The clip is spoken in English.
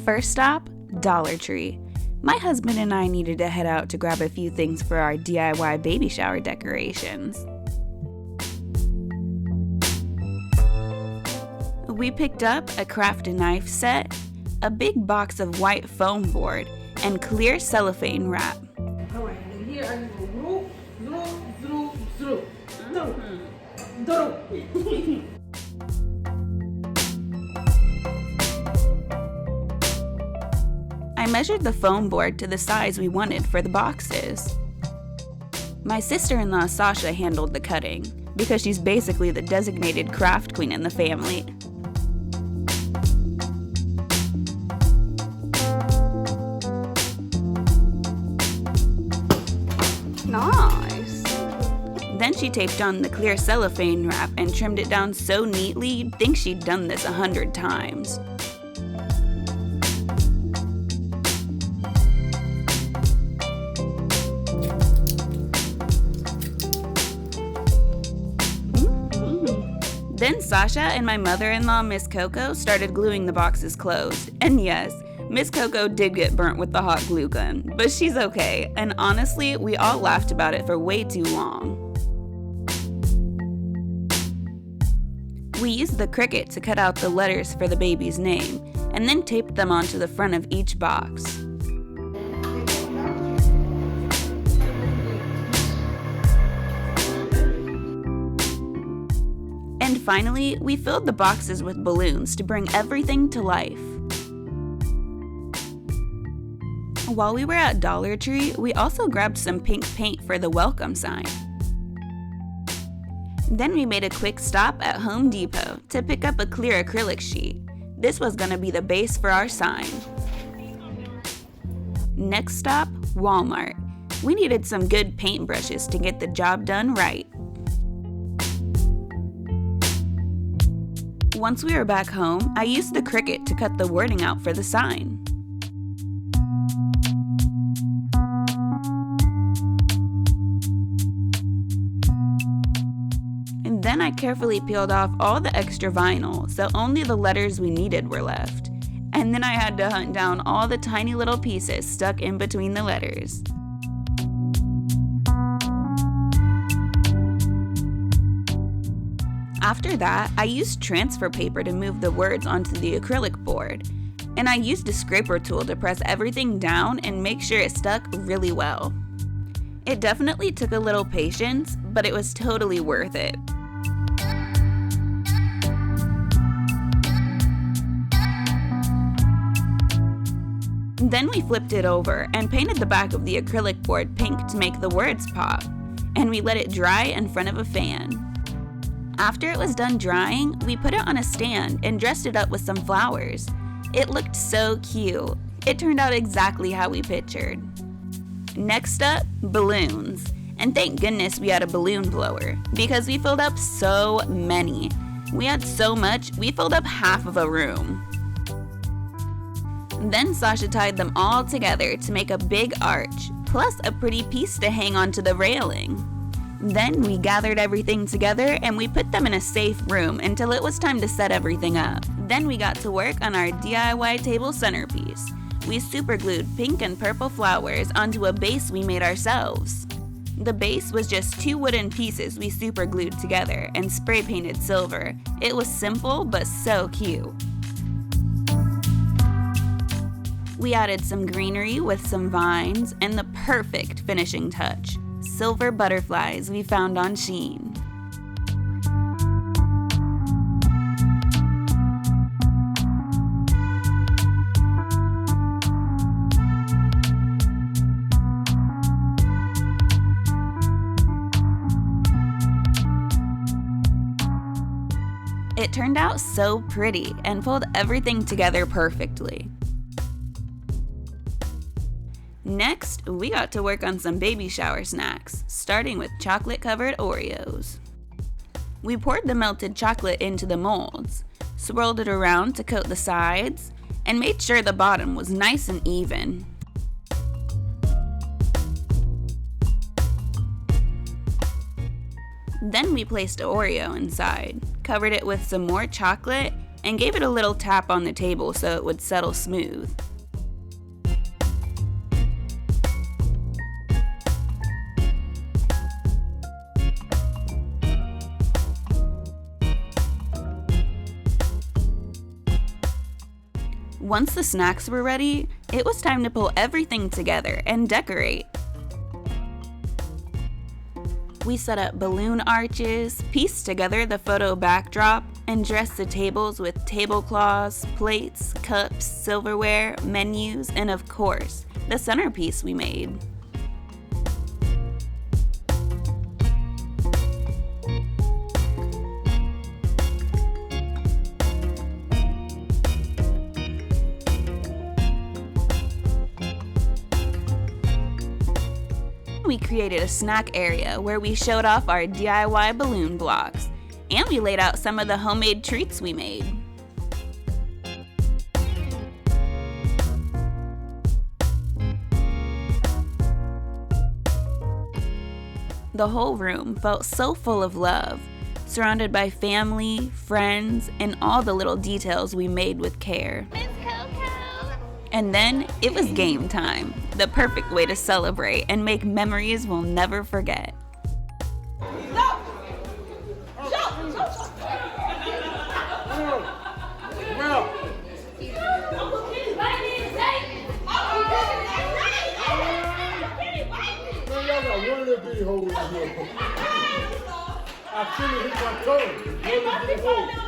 First stop, Dollar Tree. My husband and I needed to head out to grab a few things for our DIY baby shower decorations. We picked up a craft knife set, a big box of white foam board, and clear cellophane wrap. Alright, and here I go through. I measured the foam board to the size we wanted for the boxes. My sister-in-law Sasha handled the cutting, because she's basically the designated craft queen in the family. Nice! Then she taped on the clear cellophane wrap and trimmed it down so neatly you'd think she'd done this 100 times. Then Sasha and my mother-in-law, Miss Coco, started gluing the boxes closed. And yes, Miss Coco did get burnt with the hot glue gun, but she's okay, and honestly, we all laughed about it for way too long. We used the Cricut to cut out the letters for the baby's name, and then taped them onto the front of each box. And finally, we filled the boxes with balloons to bring everything to life. While we were at Dollar Tree, we also grabbed some pink paint for the welcome sign. Then we made a quick stop at Home Depot to pick up a clear acrylic sheet. This was going to be the base for our sign. Next stop, Walmart. We needed some good paintbrushes to get the job done right. Once we were back home, I used the Cricut to cut the wording out for the sign. And then I carefully peeled off all the extra vinyl, so only the letters we needed were left. And then I had to hunt down all the tiny little pieces stuck in between the letters. After that, I used transfer paper to move the words onto the acrylic board, and I used a scraper tool to press everything down and make sure it stuck really well. It definitely took a little patience, but it was totally worth it. Then we flipped it over and painted the back of the acrylic board pink to make the words pop, and we let it dry in front of a fan. After it was done drying, we put it on a stand and dressed it up with some flowers. It looked so cute. It turned out exactly how we pictured. Next up, balloons. And thank goodness we had a balloon blower, because we filled up so many. We had so much, we filled up half of a room. Then Sasha tied them all together to make a big arch, plus a pretty piece to hang onto the railing. Then we gathered everything together and we put them in a safe room until it was time to set everything up. Then we got to work on our DIY table centerpiece. We superglued pink and purple flowers onto a base we made ourselves. The base was just 2 wooden pieces we superglued together and spray painted silver. It was simple but so cute. We added some greenery with some vines and the perfect finishing touch, silver butterflies we found on Shein. It turned out so pretty and pulled everything together perfectly. Next, we got to work on some baby shower snacks, starting with chocolate-covered Oreos. We poured the melted chocolate into the molds, swirled it around to coat the sides, and made sure the bottom was nice and even. Then we placed Oreo inside, covered it with some more chocolate, and gave it a little tap on the table so it would settle smooth. Once the snacks were ready, it was time to pull everything together and decorate. We set up balloon arches, pieced together the photo backdrop, and dressed the tables with tablecloths, plates, cups, silverware, menus, and of course, the centerpiece we made. We created a snack area where we showed off our DIY balloon blocks, and we laid out some of the homemade treats we made. The whole room felt so full of love, surrounded by family, friends, and all the little details we made with care. And then it was game time, the perfect way to celebrate and make memories we'll never forget. I couldn't hit my toe.